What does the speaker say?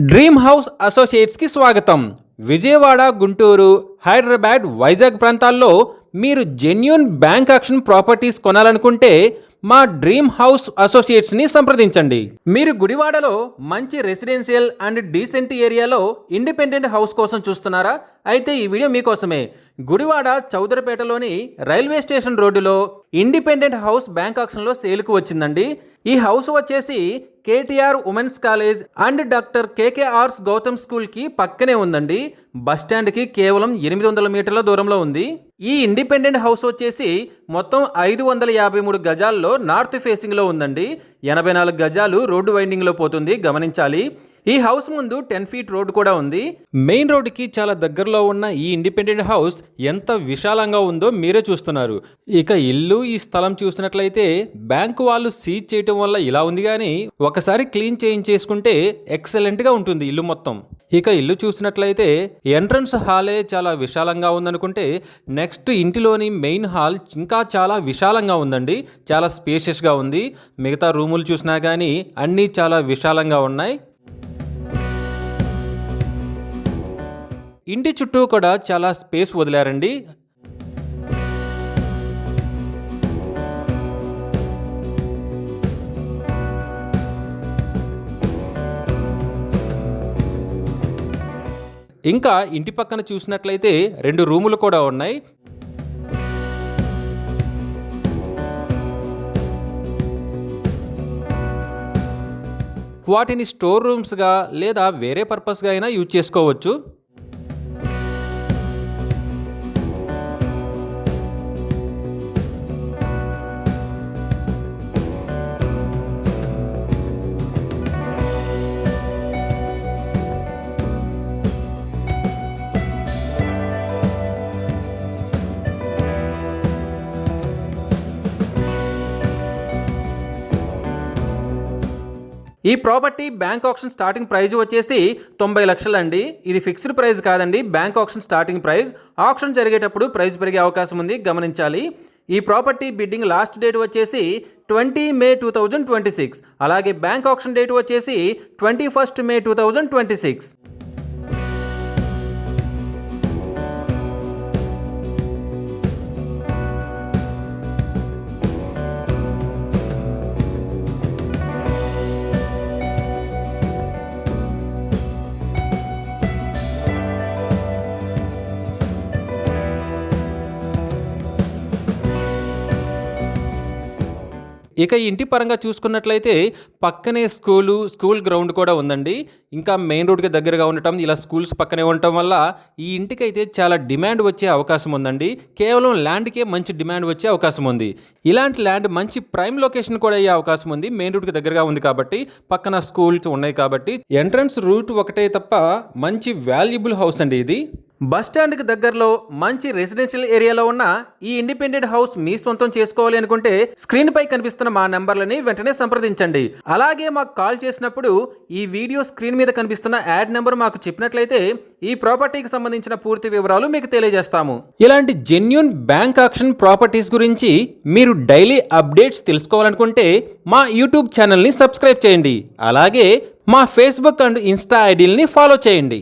Dream house అసోసియేట్స్కి స్వాగతం. విజయవాడ, గుంటూరు, హైదరాబాద్, వైజాగ్ ప్రాంతాల్లో మీరు జెన్యూన్ బ్యాంక్ ఆక్షన్ ప్రాపర్టీస్ కొనాలనుకుంటే మా డ్రీమ్ హౌస్ అసోసియేట్స్ని సంప్రదించండి. మీరు గుడివాడలో మంచి రెసిడెన్షియల్ అండ్ డీసెంట్ ఏరియాలో ఇండిపెండెంట్ హౌస్ కోసం చూస్తున్నారా? అయితే ఈ వీడియో మీకోసమే. గుడివాడ చౌదరపేటలోని రైల్వే స్టేషన్ రోడ్డులో ఇండిపెండెంట్ హౌస్ బ్యాంక్ ఆక్షన్లో సేల్కు వచ్చిందండి. ఈ హౌస్ వచ్చేసి KTR women's college and doctor KKR's Gautam స్కూల్కి పక్కనే ఉందండి. బస్ స్టాండ్కి కేవలం 800 మీటర్ల దూరంలో ఉంది. ఈ ఇండిపెండెంట్ హౌస్ వచ్చేసి మొత్తం 553 గజాల్లో నార్త్ ఫేసింగ్లో ఉందండి. 84 గజాలు రోడ్డు వైండింగ్లో పోతుంది, గమనించాలి. ఈ హౌస్ ముందు 10 ఫీట్ రోడ్డు కూడా ఉంది. మెయిన్ రోడ్డుకి చాలా దగ్గరలో ఉన్న ఈ ఇండిపెండెంట్ హౌస్ ఎంత విశాలంగా ఉందో మీరే చూస్తున్నారు. ఇక ఇల్లు, ఈ స్థలం చూసినట్లయితే బ్యాంకు వాళ్ళు సీజ్ చేయటం వల్ల ఇలా ఉంది, కానీ ఒకసారి క్లీన్ చేసుకుంటే ఎక్సలెంట్గా ఉంటుంది ఇల్లు మొత్తం. ఇక ఇల్లు చూసినట్లయితే ఎంట్రన్స్ హాలే చాలా విశాలంగా ఉందనుకుంటే నెక్స్ట్ ఇంటిలోని మెయిన్ హాల్ ఇంకా చాలా విశాలంగా ఉందండి. చాలా స్పేషియస్గా ఉంది. మిగతా రూములు చూసినా కానీ అన్నీ చాలా విశాలంగా ఉన్నాయి. ఇంటి చుట్టూ కూడా చాలా స్పేస్ వదిలారండి. ఇంకా ఇంటి పక్కన చూసినట్లయితే 2 రూములు కూడా ఉన్నాయి. వాటిని స్టోర్ రూమ్స్గా లేదా వేరే పర్పస్గా అయినా యూజ్ చేసుకోవచ్చు. ఈ property bank auction starting price వచ్చేసి 90 లక్షలు అండి. ఇది ఫిక్స్డ్ ప్రైజ్ కాదండి, bank auction starting price. Auction జరిగేటప్పుడు ప్రైజ్ పెరిగే అవకాశం ఉంది, గమనించాలి. ఈ ప్రాపర్టీ బిడ్డింగ్ లాస్ట్ డేట్ వచ్చేసి 20 మే 2026. అలాగే బ్యాంక్ ఆక్షన్ డేట్ వచ్చేసి 21 మే 2026. ఇక ఇంటి పరంగా చూసుకున్నట్లయితే పక్కనే స్కూల్ గ్రౌండ్ కూడా ఉందండి. ఇంకా మెయిన్ రోడ్కి దగ్గరగా ఉండటం, ఇలా స్కూల్స్ పక్కనే ఉండటం వల్ల ఈ ఇంటికైతే చాలా డిమాండ్ వచ్చే అవకాశం ఉందండి. కేవలం ల్యాండ్కే మంచి డిమాండ్ వచ్చే అవకాశం ఉంది. ఇలాంటి ల్యాండ్ మంచి ప్రైమ్ లొకేషన్ కూడా అయ్యే అవకాశం ఉంది. మెయిన్ రోడ్కి దగ్గరగా ఉంది కాబట్టి, పక్కన స్కూల్స్ ఉన్నాయి కాబట్టి ఎంట్రన్స్ రూట్ ఒకటే తప్ప మంచి వాల్యుబుల్ హౌస్ అండి ఇది. బస్ స్టాండ్కి దగ్గరలో మంచి రెసిడెన్షియల్ ఏరియాలో ఉన్న ఈ ఇండిపెండెంట్ హౌస్ మీ సొంతం చేసుకోవాలి అనుకుంటే స్క్రీన్ పై కనిపిస్తున్న మా నంబర్లని వెంటనే సంప్రదించండి. అలాగే మాకు కాల్ చేసినప్పుడు ఈ వీడియో స్క్రీన్ మీద కనిపిస్తున్న యాడ్ నెంబర్ మాకు చెప్పినట్లయితే ఈ ప్రాపర్టీకి సంబంధించిన పూర్తి వివరాలు మీకు తెలియజేస్తాము. ఇలాంటి జెన్యూన్ బ్యాంక్ ఆక్షన్ ప్రాపర్టీస్ గురించి మీరు డైలీ అప్డేట్స్ తెలుసుకోవాలనుకుంటే మా యూట్యూబ్ ఛానల్ని సబ్స్క్రైబ్ చేయండి. అలాగే మా ఫేస్బుక్ అండ్ ఇన్స్టా ఐడీలని ఫాలో చేయండి.